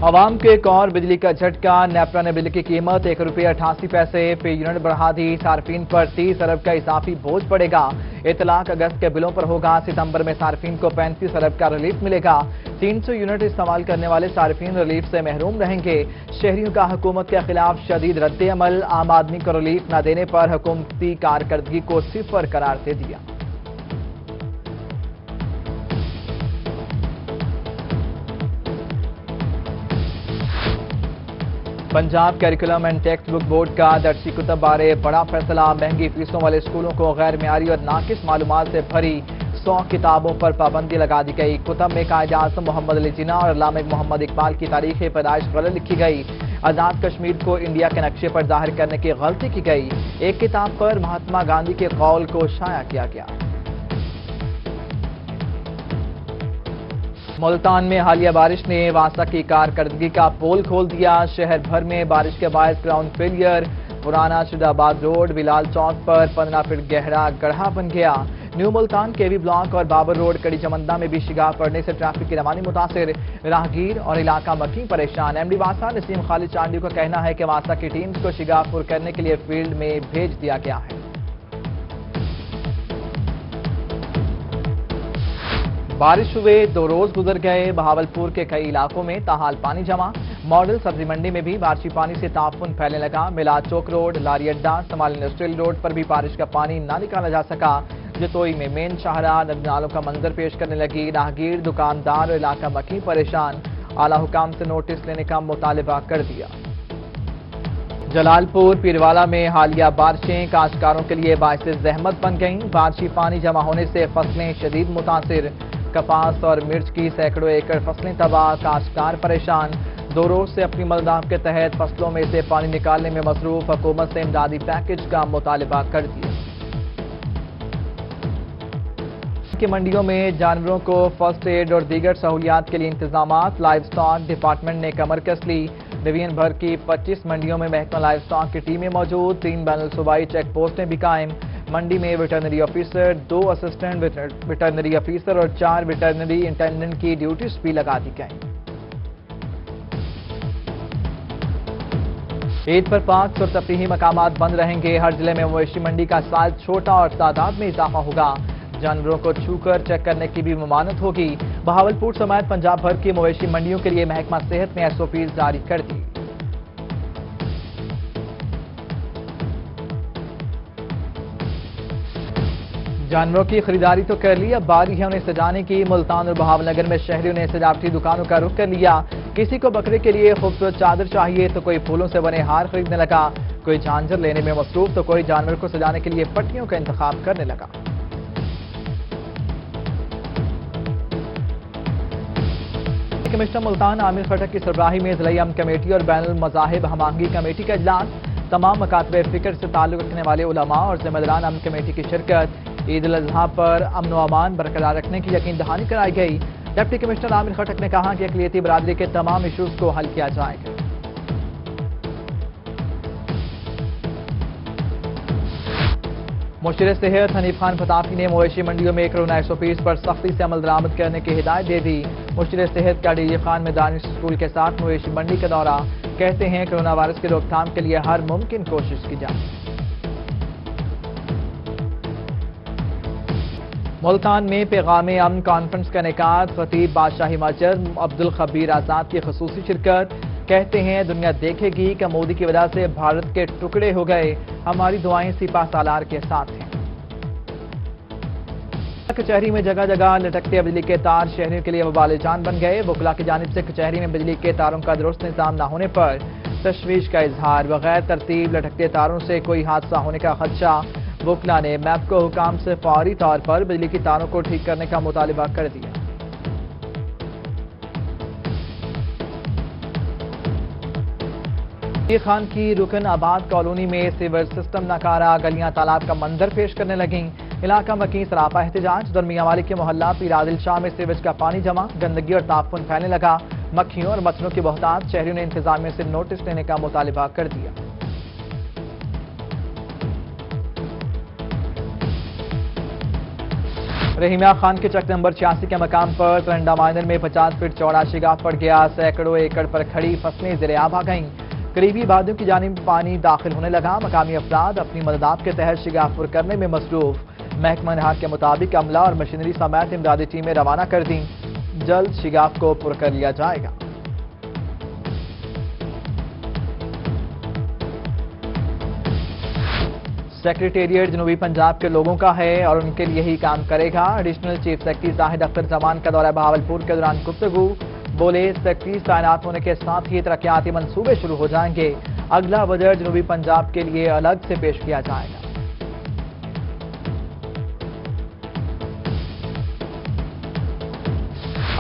عوام کو ایک اور بجلی کا جھٹکا، نیپرا نے بجلی کی قیمت ₹1.88 فی یونٹ بڑھا دی، صارفین پر 30 ارب کا اضافی بوجھ پڑے گا۔ اطلاق اگست کے بلوں پر ہوگا، ستمبر میں صارفین کو 35 ارب کا ریلیف ملے گا۔ 300 یونٹ استعمال کرنے والے صارفین ریلیف سے محروم رہیں گے۔ شہریوں کا حکومت کے خلاف شدید رد عمل، عام آدمی کو ریلیف نہ دینے پر حکومتی کارکردگی کو صفر قرار دے دیا۔ Punjab curriculum and text book board کا درسی کتب بارے بڑا فیصلہ، مہنگی فیسوں والے اسکولوں کو غیر معیاری اور ناقص معلومات سے بھری 100 کتابوں پر پابندی لگا دی گئی۔ کتب میں قائد اعظم محمد علی جناح اور علامہ محمد اقبال کی تاریخ پیدائش غلط لکھی گئی۔ آزاد کشمیر کو انڈیا کے نقشے پر ظاہر کرنے کی غلطی کی گئی۔ ایک کتاب پر مہاتما گاندھی کے قول کو شائع کیا گیا۔ ملتان میں حالیہ بارش نے واسطہ کی کارکردگی کا پول کھول دیا، شہر بھر میں بارش کے باعث گراؤنڈ فیلئر، پرانا شہید آباد روڈ بلال چوک پر 15 فٹ گہرا گڑھا بن گیا۔ نیو ملتان کے وی بلاک اور بابر روڈ کڑی چمندہ میں بھی شگاف پڑنے سے ٹریفک کی روانی متاثر، راہگیر اور علاقہ مکین پریشان۔ ایم ڈی واسطہ نسیم خالد چانڈیو کا کہنا ہے کہ واسطہ کی ٹیمز کو شگاف پر کرنے کے لیے فیلڈ میں بھیج دیا گیا ہے۔ بارش ہوئے 2 روز گزر گئے، بہاولپور کے کئی علاقوں میں تاحال پانی جمع، ماڈل سبزی منڈی میں بھی بارشی پانی سے تعفن پھیلنے لگا، میلاد چوک روڈ، لاری اڈا، سمال انڈسٹریل روڈ پر بھی بارش کا پانی نہ نکالا جا سکا۔ جتوئی میں مین شاہراہ ندی نالوں کا منظر پیش کرنے لگی، راہگیر، دکاندار اور علاقہ مکین پریشان، اعلی حکام سے نوٹس لینے کا مطالبہ کر دیا۔ جلال پور پیروالا میں حالیہ بارشیں کاشتکاروں کے لیے باعث زحمت بن گئیں، بارشی پانی جمع ہونے سے فصلیں شدید متاثر، کپاس اور مرچ کی سینکڑوں ایکڑ فصلیں تباہ، کاشتکار پریشان۔ 2 روز سے اپنی ملداف کے تحت فصلوں میں سے پانی نکالنے میں مصروف، حکومت سے امدادی پیکج کا مطالبہ کر دیا۔ کی منڈیوں میں جانوروں کو فرسٹ ایڈ اور دیگر سہولیات کے لیے انتظامات، لائیو سٹاک ڈپارٹمنٹ نے کمر کس لی، ڈویژن بھر کی 25 منڈیوں میں محکمہ لائیو سٹاک کی ٹیمیں موجود، 3 بین الصوبائی چیک پوسٹیں بھی قائم۔ منڈی میں veterinary officer, 2 assistant veterinary officer اور 4 ویٹرنری انٹینڈنٹ کی ڈیوٹیز بھی لگا دی گئیں۔ عید پر پارکس اور تفریحی مقامات بند رہیں گے، ہر ضلع میں مویشی منڈی کا سائز چھوٹا اور تعداد میں اضافہ ہوگا، جانوروں کو چھو کر چیک کرنے کی بھی ممانعت ہوگی۔ بہاولپور سمیت پنجاب بھر کی مویشی منڈیوں کے لیے محکمہ صحت نے SOPs جاری کر دی۔ جانوروں کی خریداری تو کر لی، اب باری ہے انہیں سجانے کی، ملتان اور بہاول نگر میں شہریوں نے سجاوٹی دکانوں کا رخ کر لیا، کسی کو بکرے کے لیے خوبصورت چادر چاہیے تو کوئی پھولوں سے بنے ہار خریدنے لگا، کوئی جھانجر لینے میں مصروف تو کوئی جانور کو سجانے کے لیے پٹیوں کا انتخاب کرنے لگا۔ کمشنر ملتان عامر خٹک کی سربراہی میں ضلعی امن کمیٹی اور بین المذاہب ہم آہنگی کمیٹی کا اجلاس، تمام مکاتب فکر سے تعلق رکھنے والے علماء اور ذمہ داران امن کمیٹی کی شرکت، عید الاضحیٰ پر امن و امان برقرار رکھنے کی یقین دہانی کرائی گئی۔ ڈپٹی کمشنر عامر خٹک نے کہا کہ اقلیتی برادری کے تمام ایشوز کو حل کیا جائے گا۔ مشیر صحت حنیف خان فتافی نے مویشی منڈیوں میں کورونا SOPs پر سختی سے عمل درآمد کرنے کی ہدایت دے دی۔ مشیر صحت کا DG خان میدان اسکول کے ساتھ مویشی منڈی کا دورہ، کہتے ہیں کورونا وائرس کی روک تھام کے لیے ہر ممکن کوشش کی جائے۔ ملتان میں پیغام امن کانفرنس کا انعقاد، خطیب بادشاہی مسجد عبدالخبیر آزاد کی خصوصی شرکت، کہتے ہیں دنیا دیکھے گی کہ مودی کی وجہ سے بھارت کے ٹکڑے ہو گئے، ہماری دعائیں سپاہ سالار کے ساتھ ہیں۔ کچہری میں جگہ جگہ لٹکتے بجلی کے تار شہریوں کے لیے وبال جان بن گئے، وکلاء کی جانب سے کچہری میں بجلی کے تاروں کا درست نظام نہ ہونے پر تشویش کا اظہار، بغیر ترتیب لٹکتے تاروں سے کوئی حادثہ ہونے کا خدشہ، وکلاء نے میپ کو حکام سے فوری طور پر بجلی کی تاروں کو ٹھیک کرنے کا مطالبہ کر دیا۔ خان کی رکن آباد کالونی میں سیور سسٹم ناکارہ، گلیاں تالاب کا منظر پیش کرنے لگیں، علاقہ مکین سراپا احتجاج، درمیاں والی کے محلہ پیر عادل شاہ میں سیویج کا پانی جمع، گندگی اور تعفن پھیلنے لگا، مکھیوں اور مچھروں کی بہتات، شہریوں نے انتظامیہ سے نوٹس لینے کا مطالبہ کر دیا۔ رحیمیہ خان کے چک نمبر 86 کے مقام پر ترنڈا مائنر میں 50 فٹ چوڑا شگاف پڑ گیا، سینکڑوں ایکڑ پر کھڑی فصلیں زیر آب آ گئیں، قریبی آبادیوں کی جانب پانی داخل ہونے لگا، مقامی افراد اپنی مددات کے تحت شگاف پر کرنے میں مصروف، محکمہ نہاد کے مطابق عملہ اور مشینری سمیت امدادی ٹیمیں روانہ کر دیں، جلد شگاف کو پر کر لیا جائے گا۔ سیکریٹریٹ جنوبی پنجاب کے لوگوں کا ہے اور ان کے لیے ہی کام کرے گا، ایڈیشنل چیف سیکرٹری زاہد اختر زمان کا دورہ بہاولپور کے دوران گفتگو، بولے سیکرٹری تعینات ہونے کے ساتھ ہی ترقیاتی منصوبے شروع ہو جائیں گے، اگلا بجٹ جنوبی پنجاب کے لیے الگ سے پیش کیا جائے گا۔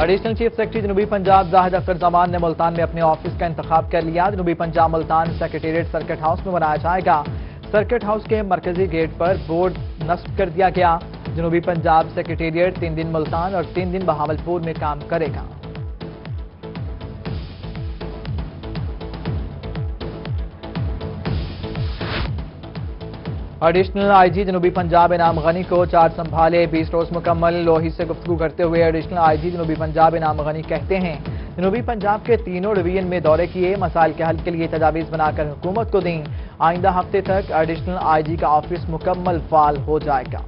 ایڈیشنل چیف سیکرٹری جنوبی پنجاب زاہد اختر زمان نے ملتان میں اپنے آفس کا انتخاب کر لیا، جنوبی Punjab Multan secretariat circuit house میں بنایا جائے گا، سرکٹ ہاؤس کے مرکزی گیٹ پر بورڈ نصب کر دیا گیا، جنوبی پنجاب سیکریٹریٹ 3 دن ملتان اور 3 دن بہاولپور میں کام کرے گا۔ ایڈیشنل آئی جی جنوبی پنجاب انعام غنی کو چارج سنبھالے، 20 روز مکمل، لوہی سے گفتگو کرتے ہوئے ایڈیشنل آئی جی جنوبی پنجاب انعام غنی کہتے ہیں جنوبی پنجاب کے تینوں ڈویژن میں دورے کیے، مسائل کے حل کے لیے تجاویز بنا کر حکومت کو دیں، آئندہ ہفتے تک ایڈیشنل آئی جی کا آفس مکمل فعال ہو جائے گا۔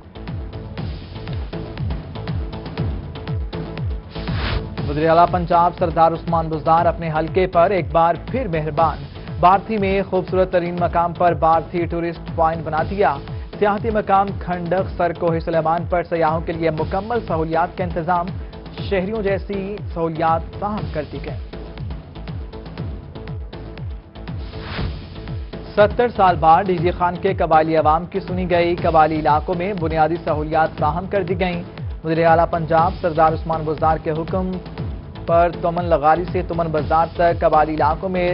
وزیر اعلیٰ پنجاب سردار عثمان بزدار اپنے حلقے پر ایک بار پھر مہربان، بھارتی میں خوبصورت ترین مقام پر بھارتی ٹورسٹ پوائنٹ بنا دیا، سیاحتی مقام کھنڈک سر کوہ سلیمان پر سیاحوں کے لیے مکمل سہولیات کا انتظام، شہریوں جیسی سہولیات فراہم کر دی گئی۔ 70 سال بعد ڈی جی خان کے قبائلی عوام کی سنی گئی، قبائلی علاقوں میں بنیادی سہولیات فراہم کر دی گئیں، وزیر اعلیٰ پنجاب سردار عثمان بزدار کے حکم پر تمن لغاری سے تمن بازار تک قبائلی علاقوں میں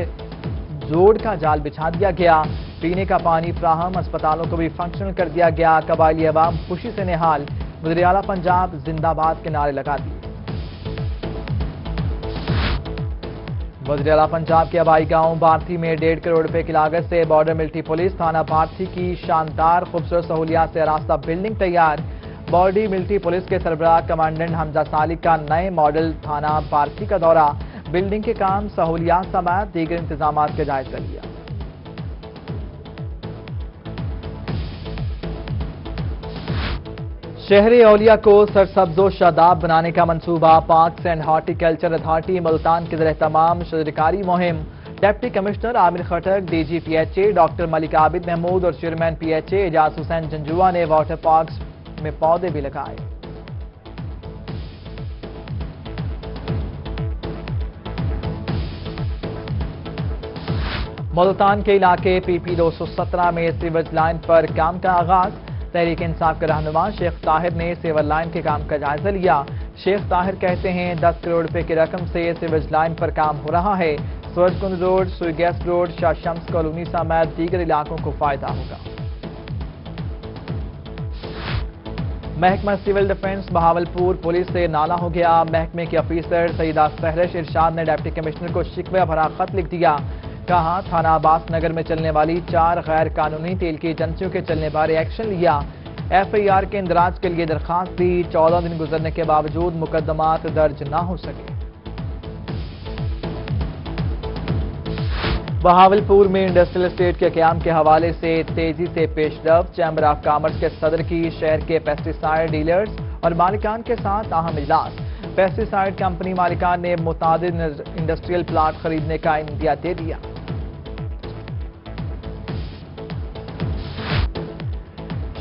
جوڑ کا جال بچھا دیا گیا، پینے کا پانی فراہم، اسپتالوں کو بھی فنکشنل کر دیا گیا، قبائلی عوام خوشی سے نہال، وزیر اعلیٰ پنجاب زندہ باد کے نعرے لگا دیے۔ وزیر اعلیٰ پنجاب کے آبائی گاؤں بھارتی میں 1.5 کروڑ روپے کی لاگت سے بارڈر ملٹری پولیس تھانہ بھارتی کی شاندار خوبصورت سہولیات سے راستہ بلڈنگ تیار، بارڈی ملٹری پولیس کے سربراہ کمانڈنٹ حمزہ سالک کا نئے ماڈل تھانہ بھارتی کا دورہ، بلڈنگ کے کام، سہولیات سمیت دیگر انتظامات کا جائزہ لیا۔ شہر اولیا کو سرسبز و شاداب بنانے کا منصوبہ، parks and horticulture authority Multan کے زیر اہتمام شجرکاری مہم، deputy commissioner Aamir Khattak, D G P H A doctor Malik Abid Mahmood اور چیئرمین پی ایچ اے اعجاز حسین جنجوا نے واٹر پارکس میں پودے بھی لگائے۔ ملتان کے علاقے پی پی 217 میں سیوریج لائن پر کام کا آغاز، تحریک انصاف کے رہنما شیخ طاہر نے سیور لائن کے کام کا جائزہ لیا، شیخ طاہر کہتے ہیں 10 کروڑ روپے کی رقم سے سیوریج لائن پر کام ہو رہا ہے، سورج کند روڈ، سوئی گیس روڈ، شاہ شمس کالونی سمیت دیگر علاقوں کو فائدہ ہوگا۔ محکمہ سول ڈیفنس بہاولپور پولیس سے نالا ہو گیا، محکمے کے آفیسر سیدہ سہرش ارشاد نے ڈپٹی کمشنر کو شکوہ بھرا خط لکھ دیا، کہا تھانہ عباس نگر میں چلنے والی 4 غیر قانونی تیل کی ایجنسیوں کے چلنے بارے ایکشن لیا، ایف آئی آر کے اندراج کے لیے درخواست دی، 14 دن گزرنے کے باوجود مقدمات درج نہ ہو سکے۔ بہاولپور میں انڈسٹریل اسٹیٹ کے قیام کے حوالے سے تیزی سے پیش رفت، چیمبر آف کامرس کے صدر کی شہر کے پیسٹی سائیڈ ڈیلرز اور مالکان کے ساتھ اہم اجلاس، پیسٹی سائیڈ کمپنی مالکان نے متعدد انڈسٹریل پلاٹ خریدنے کا عندیہ دے دیا۔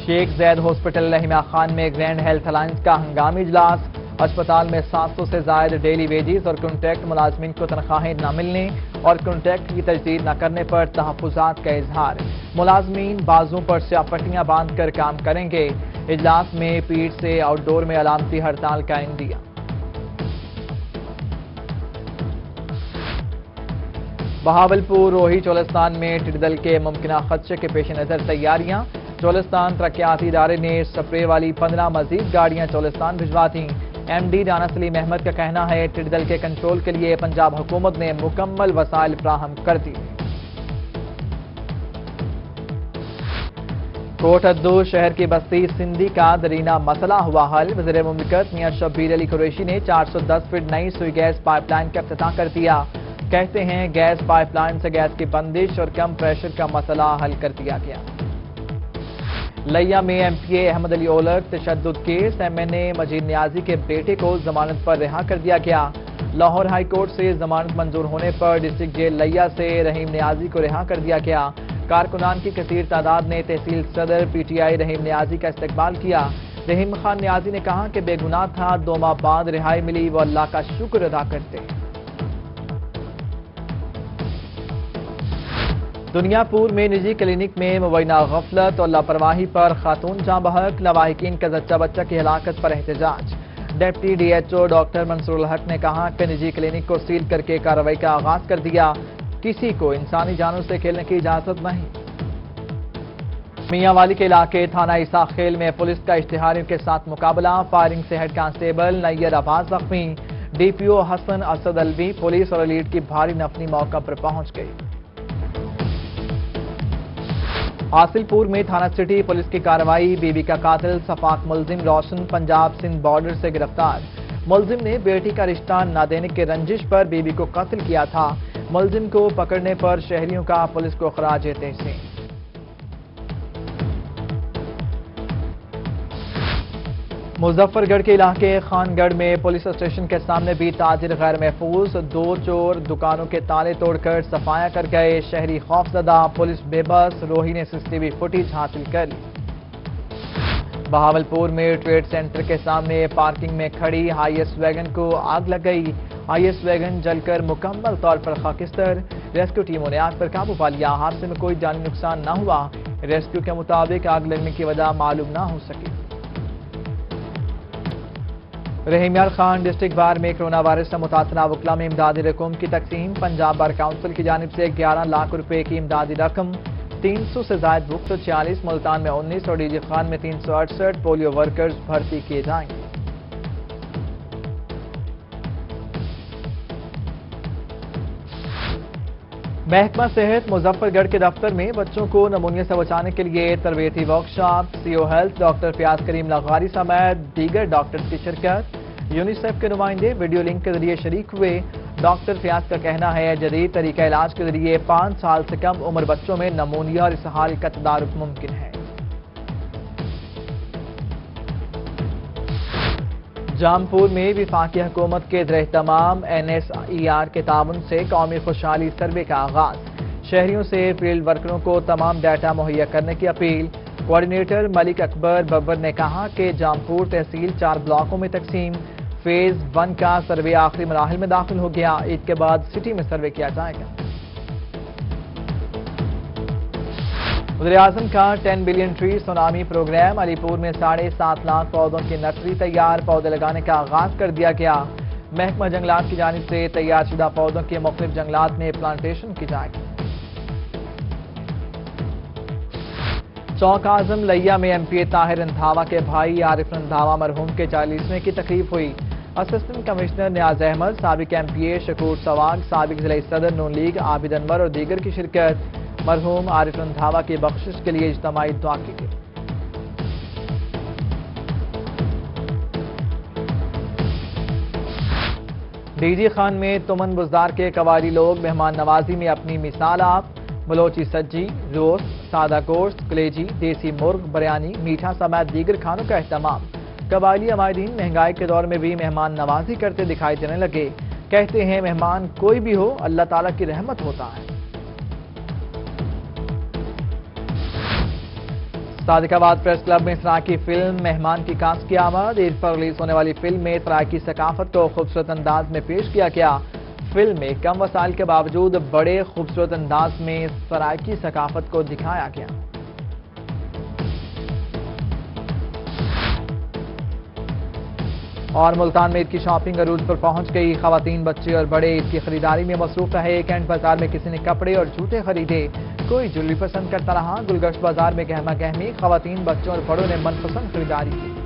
شیخ زید ہاسپٹل رحیمیہ خان میں گرینڈ ہیلتھ الائنس کا ہنگامی اجلاس، اسپتال میں 700 سے زائد ڈیلی ویجز اور کنٹریکٹ ملازمین کو تنخواہیں نہ ملنے اور کنٹریکٹ کی تجدید نہ کرنے پر تحفظات کا اظہار، ملازمین بازوں پر سیاہ پٹیاں باندھ کر کام کریں گے، اجلاس میں پیٹ سے آؤٹ ڈور میں علامتی ہڑتال کا عندیہ۔ بہاولپور روہی چولستان میں ٹڈی دل کے ممکنہ خدشے کے پیش نظر تیاریاں، چولستان ترقیاتی ادارے نے سپرے والی 15 مزید گاڑیاں چولستان بھجوا دیں، ایم ڈی رانا سلیم احمد کا کہنا ہے ٹڈی دل کے کنٹرول کے لیے پنجاب حکومت نے مکمل وسائل فراہم کر دی۔ کوٹ ادو شہر کی بستی سندھی کا درینہ مسئلہ ہوا حل۔ وزیر مملکت میاں شبیر علی قریشی نے 410 فٹ نئی سوئی گیس پائپ لائن کا افتتاح کر دیا۔ کہتے ہیں گیس پائپ لائن سے گیس کی بندش اور کم پریشر کا مسئلہ حل کر دیا گیا۔ لیا میں ایم پی اے احمد علی اولک تشدد کیس، ایم این اے مجید نیازی کے بیٹے کو ضمانت پر رہا کر دیا گیا۔ لاہور ہائی کورٹ سے ضمانت منظور ہونے پر ڈسٹرکٹ جیل لیا سے رحیم نیازی کو رہا کر دیا گیا۔ کارکنان کی کثیر تعداد نے تحصیل صدر پی ٹی آئی رحیم نیازی کا استقبال کیا۔ رحیم خان نیازی نے کہا کہ بے گناہ تھا، 2 ماہ بعد رہائی ملی، وہ اللہ کا شکر ادا کرتے۔ دنیا پور میں نجی کلینک میں مبینہ غفلت اور لاپرواہی پر خاتون جاں بحق، لواحقین کا زچہ بچہ کی ہلاکت پر احتجاج۔ Deputy D H O doctor Mansoor ul Haq نے کہا کہ نجی کلینک کو سیل کر کے کارروائی کا آغاز کر دیا، کسی کو انسانی جانوں سے کھیلنے کی اجازت نہیں۔ میاں والی کے علاقے تھانہ عیسیٰ خیل میں پولیس کا اشتہاریوں کے ساتھ مقابلہ، فائرنگ سے ہیڈ کانسٹیبل نیر عباس زخمی، ڈی پی او حسن اسد الوی، پولیس اور ایلیٹ کی بھاری نفری موقع پر پہنچ گئی۔ حاصل پور میں تھانہ سٹی پولیس کی کارروائی، بی بی کا قاتل صفاق ملزم روشن پنجاب سندھ بارڈر سے گرفتار۔ ملزم نے بیٹی کا رشتہ نہ دینے کے رنجش پر بی بی کو قتل کیا تھا۔ ملزم کو پکڑنے پر شہریوں کا پولیس کو خراج تحسین۔ مظفر گڑھ کے علاقے خان گڑھ میں پولیس اسٹیشن کے سامنے بھی تاجر غیر محفوظ، 2 چور دکانوں کے تالے توڑ کر صفایا کر گئے، شہری خوفزدہ، پولیس بے بس، روہی نے سی ٹی وی فوٹیج حاصل کر لی۔ بہاولپور میں ٹریڈ سینٹر کے سامنے پارکنگ میں کھڑی ہائی ایس ویگن کو آگ لگ گئی، ہائی ایس ویگن جل کر مکمل طور پر خاکستر، ریسکیو ٹیموں نے آگ پر قابو پا لیا، حادثے میں کوئی جانی نقصان نہ ہوا، ریسکیو کے مطابق آگ لگنے کی وجہ معلوم نہ ہو سکی۔ رحیم یار خان ڈسٹرکٹ بار میں کرونا وائرس سے متاثرہ وکلاء میں امدادی رقم کی تقسیم، پنجاب بار کونسل کی جانب سے 11 لاکھ روپے کی امدادی رقم، 300 سے زائد بک 146، ملتان میں 19 اور ڈی جی خان میں 368 پولیو ورکرز بھرتی کیے جائیں گے۔ محکمہ صحت مظفر گڑھ کے دفتر میں بچوں کو نمونیا سے بچانے کے لیے تربیتی ورکشاپ، سی او ہیلتھ ڈاکٹر فیاض کریم لغاری سمیت دیگر ڈاکٹرز کی شرکت، یونیسیف کے نمائندے ویڈیو لنک کے ذریعے شریک ہوئے۔ ڈاکٹر فیاض کا کہنا ہے جدید طریقہ علاج کے ذریعے 5 سال سے کم عمر بچوں میں نمونیا اور اسہال کا تدارک ممکن ہے۔ جامپور میں وفاقی حکومت کے زیر اہتمام این ایس ای آر کے تعاون سے قومی خوشحالی سروے کا آغاز، شہریوں سے فیلڈ ورکروں کو تمام ڈیٹا مہیا کرنے کی اپیل۔ کوارڈینیٹر ملک اکبر ببر نے کہا کہ جامپور تحصیل 4 بلاکوں میں تقسیم، فیز 1 کا سروے آخری مراحل میں داخل ہو گیا، عید کے بعد سٹی میں سروے کیا جائے گا۔ وزیراعظم کا 10 بلین ٹری سونامی پروگرام، علی پور میں 7.5 لاکھ پودوں کی نرسری تیار، پودے لگانے کا آغاز کر دیا گیا۔ محکمہ جنگلات کی جانب سے تیار شدہ پودوں کے مختلف جنگلات میں پلانٹیشن کی جائے گی۔ چوک اعظم لیا میں ایم پی اے طاہر رندھاوا کے بھائی عارف رندھاوا مرحوم کے 40ویں کی تقریب ہوئی۔ اسسٹنٹ کمشنر نیاز احمد، سابق ایم پی اے شکور سواگ، سابق ضلعی صدر نون لیگ عابد انور اور دیگر کی شرکت۔ مرحوم عارف رندھاوا کی بخشش کے لیے اجتماعی دعا کی گئی۔ ڈی جی خان میں تمن بزدار کے قبائلی لوگ مہمان نوازی میں اپنی مثال آپ، بلوچی سجی، روست، سادہ گوشت، کلیجی، دیسی مرغ، بریانی، میٹھا سمیت دیگر کھانوں کا اہتمام۔ قبائلی عمائدین مہنگائی کے دور میں بھی مہمان نوازی کرتے دکھائی دینے لگے، کہتے ہیں مہمان کوئی بھی ہو اللہ تعالیٰ کی رحمت ہوتا ہے۔ صادق آباد پریس کلب میں سرائکی فلم مہمان کی کاسٹ کی آمد، عید پر ریلیز ہونے والی فلم میں سرائکی ثقافت کو خوبصورت انداز میں پیش کیا گیا۔ فلم میں کم وسائل کے باوجود بڑے خوبصورت انداز میں سرائکی ثقافت کو دکھایا گیا۔ اور ملتان میں عید کی شاپنگ عروج پر پہنچ گئی، خواتین بچے اور بڑے عید کی خریداری میں مصروف رہے۔ کینٹ بازار میں کسی نے کپڑے اور جوتے خریدے، کوئی جویلری پسند کرتا رہا۔ گلگشت بازار میں گہما گہمی، خواتین بچوں اور بڑوں نے من پسند خریداری کی۔